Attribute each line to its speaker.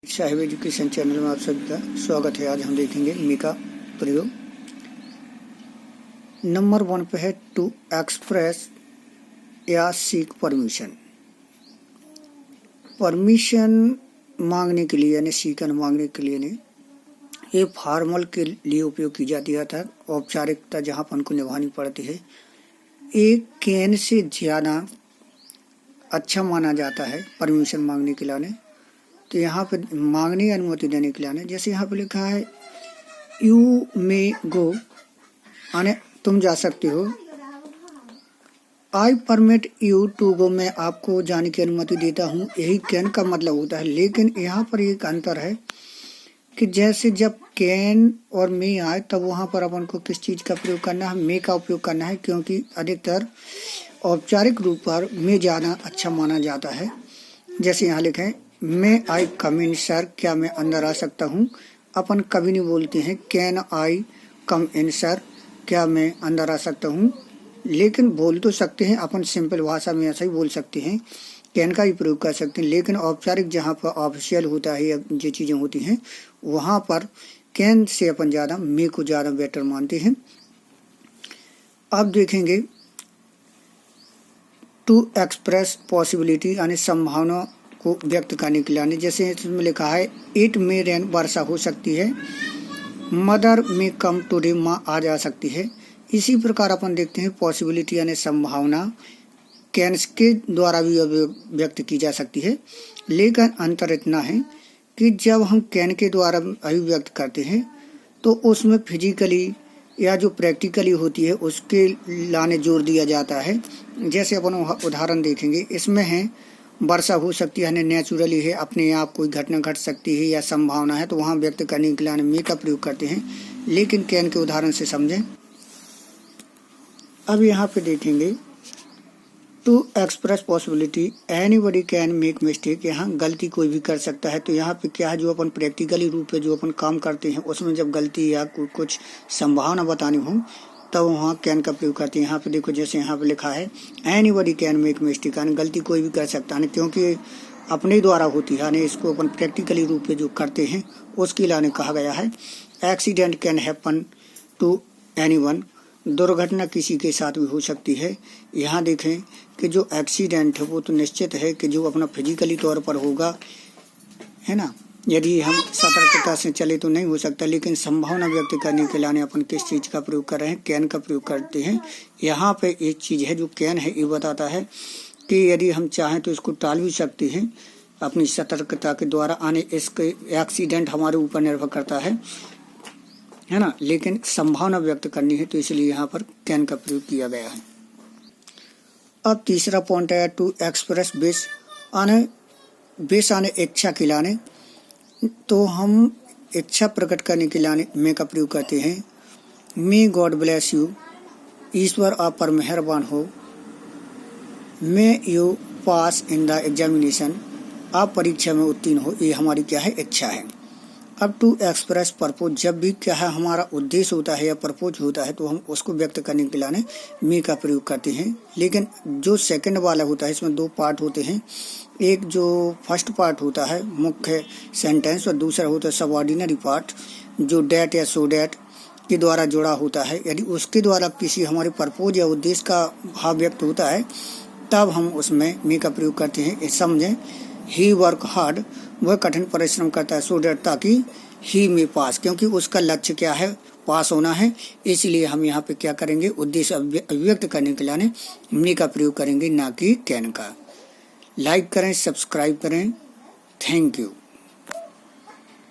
Speaker 1: Sahib education channel में आप सभी का स्वागत है। आज हम देखेंगे मी का प्रयोग। नंबर 1 पे है टू एक्सप्रेस या सीक परमिशन। परमिशन मांगने के लिए यानी सीकन मांगने के लिए ने ये फॉर्मल के लिए उपयोग की जाती है, था औपचारिकता जहाँ अपन को निभानी पड़ती है। एक कैन से ज़्यादा अच्छा माना जाता है परमिशन मांगने के लिए। तो यहाँ पे मांगने की अनुमति देने के लिए जैसे यहाँ पे लिखा है यू मे गो, यानी तुम जा सकते हो। आई परमिट यू टू गो, मैं आपको जाने की अनुमति देता हूँ, यही कैन का मतलब होता है। लेकिन यहाँ पर एक अंतर है कि जैसे जब कैन और मे आए तब वहाँ पर अपन को किस चीज़ का प्रयोग करना है, मे का उपयोग करना है, क्योंकि अधिकतर औपचारिक रूप पर मे ज़्यादा अच्छा माना जाता है। जैसे यहाँ लिखे मैं आई कम इन सर, क्या मैं अंदर आ सकता हूँ। अपन कभी नहीं बोलते हैं can I come in sir, क्या मैं अंदर आ सकता हूँ, लेकिन बोल तो सकते हैं अपन सिंपल भाषा में ऐसा ही बोल सकते हैं, कैन का ही प्रयोग कर सकते हैं। लेकिन औपचारिक जहाँ पर ऑफिशियल होता है या जो चीज़ें होती हैं वहाँ पर कैन से अपन ज़्यादा मे को ज़्यादा बेटर मानते हैं। अब देखेंगे टू एक्सप्रेस पॉसिबिलिटी यानी संभावना को व्यक्त करने के लिए। जैसे इसमें लिखा है इट मे रेन, वर्षा हो सकती है। मदर मे कम टुडे, माँ आ जा सकती है। इसी प्रकार अपन देखते हैं पॉसिबिलिटी यानी संभावना कैन के द्वारा भी व्यक्त की जा सकती है। लेकिन अंतर इतना है कि जब हम कैन के द्वारा अभिव्यक्त करते हैं तो उसमें फिजिकली या जो प्रैक्टिकली होती है उसके लाने जोर दिया जाता है। जैसे अपन उदाहरण देखेंगे, इसमें है वर्षा हो सकती है, नेचुरली है, अपने आप कोई घटना घट सकती है या संभावना है, तो वहाँ व्यक्त करने के लिए मे का प्रयोग करते हैं। लेकिन कैन के उदाहरण से समझें। अब यहाँ पे देखेंगे to express possibility anybody can make mistake, यहाँ गलती कोई भी कर सकता है। तो यहाँ पे क्या है, जो अपन प्रैक्टिकली रूप में जो अपन काम करते हैं उसमें जब गलती या कुछ संभावना बतानी हो तब वहाँ कैन का प्रयोग करते हैं। यहाँ पे देखो, जैसे यहाँ पे लिखा है एनीबडी कैन मेक मिस्टेक, यानी गलती कोई भी कर सकता है, क्योंकि अपने द्वारा होती है, यानी इसको अपन प्रैक्टिकली रूप में जो करते हैं उसके लिए कहा गया है। Accident can happen to anyone, दुर्घटना किसी के साथ भी हो सकती है। यहाँ देखें कि जो एक्सीडेंट है वो तो निश्चित है कि जो अपना फिजिकली तौर पर होगा, है ना, यदि हम सतर्कता से चले तो नहीं हो सकता। लेकिन संभावना व्यक्त करने के लिए अपन किस चीज़ का प्रयोग कर रहे हैं, कैन का प्रयोग करते हैं। यहाँ पे एक चीज़ है जो कैन है, ये बताता है कि यदि हम चाहें तो इसको टाल भी सकते हैं अपनी सतर्कता के द्वारा आने। इसके एक्सीडेंट हमारे ऊपर निर्भर करता है ना, लेकिन संभावना व्यक्त करनी है तो इसलिए यहाँ पर कैन का प्रयोग किया गया है। अब तीसरा पॉइंट है टू एक्सप्रेस बेस आने इच्छा खिलाने। तो हम इच्छा प्रकट करने के लिए मे का प्रयोग करते हैं। मे गॉड ब्लेस यू, ईश्वर आप पर मेहरबान हो। May you pass in the examination, आप परीक्षा में उत्तीर्ण हो, ये हमारी क्या है, इच्छा है। अब टू एक्सप्रेस परपोज, जब भी क्या है हमारा उद्देश्य होता है या परपोज होता है तो हम उसको व्यक्त करने के लिए मे का प्रयोग करते हैं। लेकिन जो सेकंड वाला होता है इसमें दो पार्ट होते हैं, एक जो फर्स्ट पार्ट होता है मुख्य सेंटेंस और दूसरा होता है सबऑर्डिनरी पार्ट जो डैट या सो डैट के द्वारा जुड़ा होता है। यदि उसके द्वारा किसी हमारे परपोज या उद्देश्य का भाव व्यक्त होता है तब हम उसमें मे का प्रयोग करते हैं। समझें, ही वर्क हार्ड, वह कठिन परिश्रम करता है, सो डैट ताकि ही में पास, क्योंकि उसका लक्ष्य क्या है, पास होना है। इसलिए हम यहाँ पे क्या करेंगे, उद्देश्य अभिव्यक्त करने के लिए मे का प्रयोग करेंगे, ना कि कैन का। लाइक करें, सब्सक्राइब करें। Thank you.